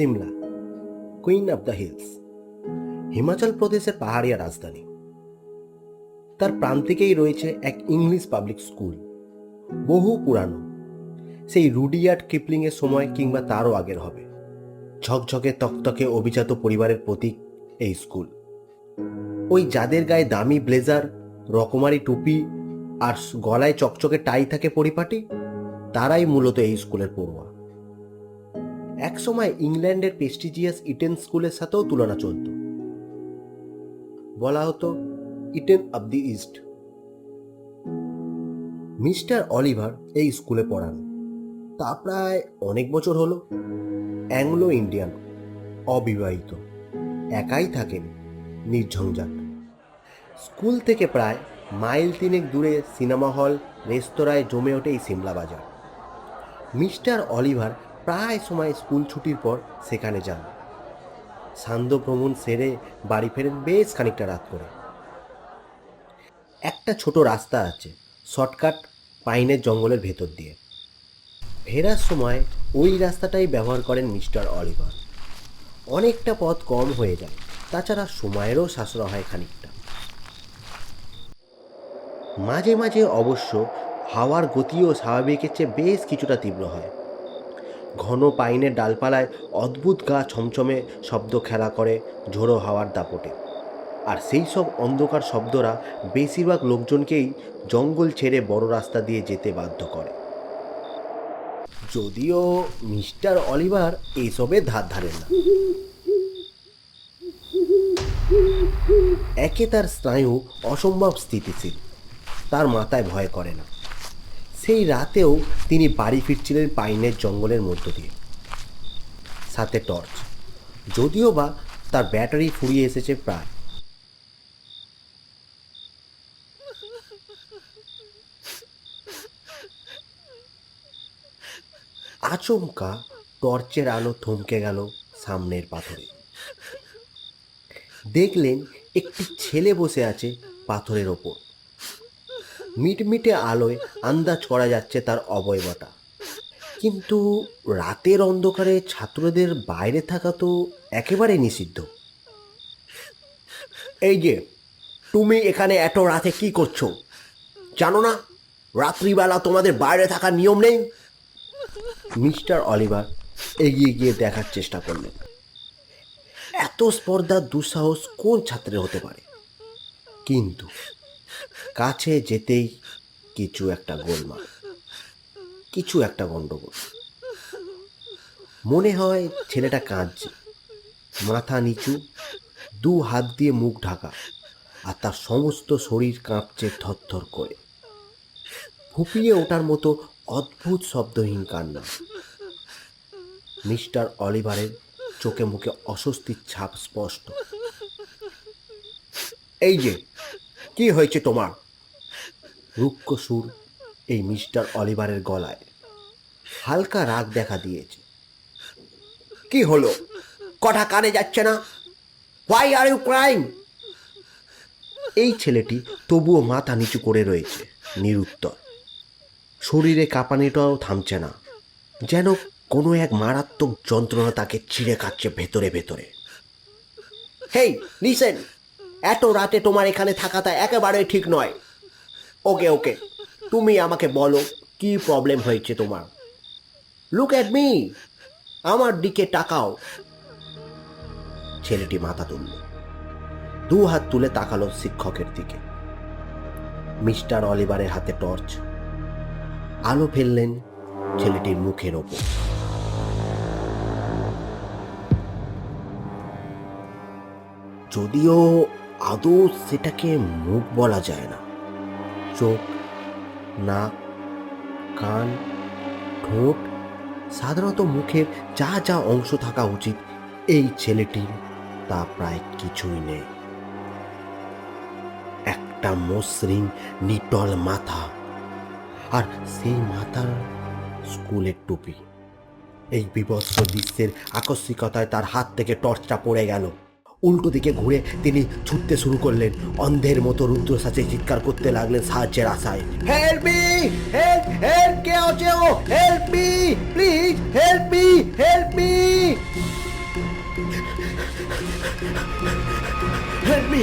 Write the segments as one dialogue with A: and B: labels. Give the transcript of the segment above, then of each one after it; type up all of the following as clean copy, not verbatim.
A: Shimla, queen of the hills, Himachal প্রদেশের পাহাড়িয়া রাজধানী। তার প্রান্তিকেই রয়েছে এক ইংলিশ পাবলিক স্কুল, বহু পুরানো, সেই রুডিয়ার্ড কিপলিংয়ের সময় কিংবা তারও আগের হবে। ঝকঝকে তকতকে অভিজাত পরিবারের প্রতীক এই স্কুল। ওই যাদের গায়ে দামি ব্লেজার, রকমারি টুপি আর গলায় চকচকে টাই থাকে পরিপাটি, তারাই মূলত এই স্কুলের পড়ুয়া। একসময় ইংল্যান্ডের প্রেস্টিজিয়াস ইটেন স্কুলের সাথেও তুলনা চলত। বলা হতো eaten of the east. Mister Oliver এই স্কুলে পড়ান, তা প্রায় অনেক বছর হলো। অ্যাংলো ইন্ডিয়ান, অবিবাহিত, একাই থাকেন, নির্ঝঞ্ঝাট। স্কুল থেকে প্রায় মাইল 3 দূরে সিনেমা হল, রেস্তোরাঁয় জমে ওঠে এই সিমলা বাজার। মিস্টার অলিভার প্রায় সময় স্কুল ছুটির পর সেখানে যান। সান্ধ্য ভ্রমণ সেরে বাড়ি ফেরেন বেশ খানিকটা রাত করে। একটা ছোট রাস্তা আছে, শর্টকাট, পাইনের জঙ্গলের ভেতর দিয়ে। ফেরার সময় ওই রাস্তাটাই ব্যবহার করেন মিস্টার অলিভার। অনেকটা পথ কম হয়ে যায়, তাছাড়া সময়েরও সাশ্রয় হয় খানিকটা। মাঝে মাঝে অবশ্য হাওয়ার গতিও স্বাভাবিকের চেয়ে বেশ কিছুটা তীব্র হয়। ঘন পাইনের ডালপালায় অদ্ভুত গা ছমছমে শব্দ খেলা করে ঝোড়ো হাওয়ার দাপটে। আর সেই সব অন্ধকার শব্দরা বেশিরভাগ লোকজনকেই জঙ্গল ছেড়ে বড় রাস্তা দিয়ে যেতে বাধ্য করে। যদিও মিস্টার অলিভার এইসবে ধার ধারেন না। একে তার স্নায়ু অসম্ভব স্থিতিশীল, তার মাথায় ভয় করে না। সেই রাতেও তিনি বাড়ি ফিরছিলেন পাইনের জঙ্গলের মধ্য দিয়ে, সাথে টর্চ, যদিও বা তার ব্যাটারি ফুরিয়ে এসেছে প্রায়। আচমকা টর্চের আলো থমকে গেল সামনের পাথরে। দেখলেন একটি ছেলে বসে আছে পাথরের ওপর। মিটমিটে আলোয় আন্দাজ করা যাচ্ছে তার অবয়বটা, কিন্তু রাতের অন্ধকারে ছাত্রদের বাইরে থাকা তো একেবারে নিষিদ্ধ। এই যে, তুমি এখানে এত রাতে কি করছো? জানো না রাত্রিবেলা তোমাদের বাইরে থাকার নিয়ম নেই? মিস্টার অলিভার এগিয়ে গিয়ে দেখার চেষ্টা করলেন। এত স্পর্ধার দুঃসাহস কোন ছাত্রের হতে পারে? কিন্তু কাছে যেতেই কিছু একটা গোলমাল, কিছু একটা গন্ডগোল। মনে হয় ছেলেটা কাঁদছে, মাথা নিচু, 2 হাত দিয়ে মুখ ঢাকা, আর তার সমস্ত শরীর কাঁপছে থরথর করে। ফুপিয়ে ওঠার মতো অদ্ভুত শব্দহীন কান্না। মিস্টার অলিভারের চোখে মুখে অস্বস্তির ছাপ স্পষ্ট। এই যে, কি হয়েছে তোমার? রুক্ষ সুর এই মিস্টার অলিভারের গলায়। হালকা রাগ দেখা দিয়েছে। কি হলো? কথা কানে যাচ্ছে না? Why are you crying? এই ছেলেটি তবুও মাথা নিচু করে রয়েছে, নিরুত্তর। শরীরে কাঁপানিটাও থামছে না, যেন কোনো এক মারাত্মক যন্ত্রণা তাকে ছিঁড়ে খাচ্ছে ভেতরে ভেতরে। হেই লিসেন, এত রাতে তোমার এখানে থাকাটা একেবারে ঠিক নয়। ওকে ওকে, তুমি আমাকে বলো কি প্রবলেম হয়েছে তোমার। লুক অ্যাট মি, আমার দিকে তাকাও। ছেলেটি মাথা তুলল, 2 হাত তুলে তাকালো শিক্ষকের দিকে। মিস্টার অলিভারের হাতে টর্চ। আলো ফেললেন ছেলেটির মুখের ওপর। যদিও আদৌ সেটাকে মুখ বলা যায় না। চোখ, নাক, কান, ঠোঁট, সাধারণত মুখের যা যা অংশ থাকা উচিত এই ছেলেটির তা প্রায় কিছুই নেই। একটা মসৃণ নিটল মাথা, আর সেই মাথার স্কুলের টুপি। এই বিভৎস দৃশ্যের আকস্মিকতায় তার হাত থেকে টর্চটা পড়ে গেল। উল্টো দিকে ঘুরে তিনি ছুটতে শুরু করলেন, অন্ধের মতো রুদ্রশ্বাসে চিৎকার করতে লাগলেন সাহায্যের আশায়। হেল্প মি, হেল্প, হেল্প, কে আছো? Help me, please help me, help me. Help me,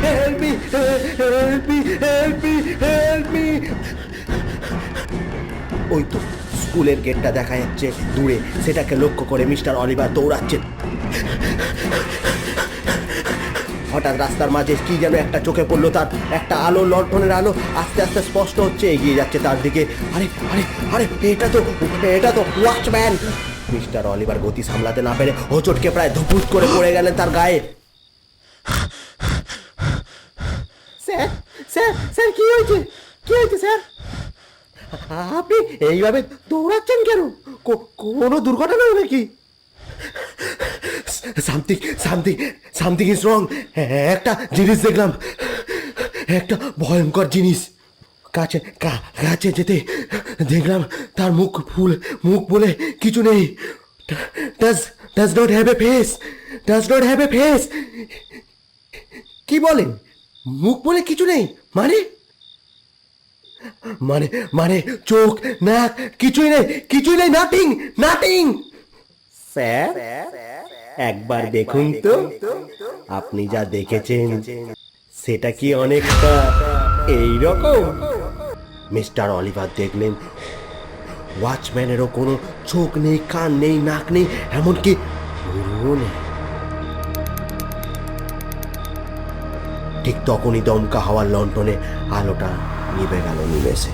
A: help me, help me, help me, help me. ওই তো স্কুলের গেটটা দেখা যাচ্ছে দূরে, সেটাকে লক্ষ্য করে মিস্টার অলিভার দৌড়াচ্ছেন। হঠাৎ রাস্তার মাঝে কি যেন একটা চোখে পড়লো তার, একটা আলো, লণ্ঠনের আলো আস্তে আস্তে স্পষ্ট হচ্ছে, এগিয়ে যাচ্ছে তার দিকে। আরে আরে আরে, এটা তো ওয়াচম্যান! মিস্টার অলিভার গতি সামলাতে না পেরে হোঁচটকে প্রায় ধুপুস করে পড়ে গেলেন তার গায়ে। স্যার, স্যার, স্যার, কি হয়েছে? কি হয়েছে স্যার? আপনি এইভাবে দৌড়াচ্ছেন কেন? কোনো দুর্ঘটনা হলো নাকি? Something something something is wrong. একটা জিনিস দেখলাম, একটা ভয়ঙ্কর জিনিস। কাছে কাছে যেতে দেখলাম তার মুখ বলে কিছু নেই। Does not have a face, does not have a face. কি বলেন? মুখ বলে কিছু নেই মানে? মানে মানে চোখ, নাক, কিছুই নেই, কিছুই নেই, নাথিং, নাথিং। স্যার, একবার দেখুন তো, আপনি যা দেখেছেন সেটা কি অনেকটা এই রকম? মিস্টার অলিভার দেখলেন ওয়াচম্যানেরও কোনো চোখ নেই, কান নেই, নাক নেই, এমনকি ভুরুও নেই। ঠিক তখনই দমকা হাওয়ার লণ্ঠনে আলোটা নিভে গেল নিমেষে।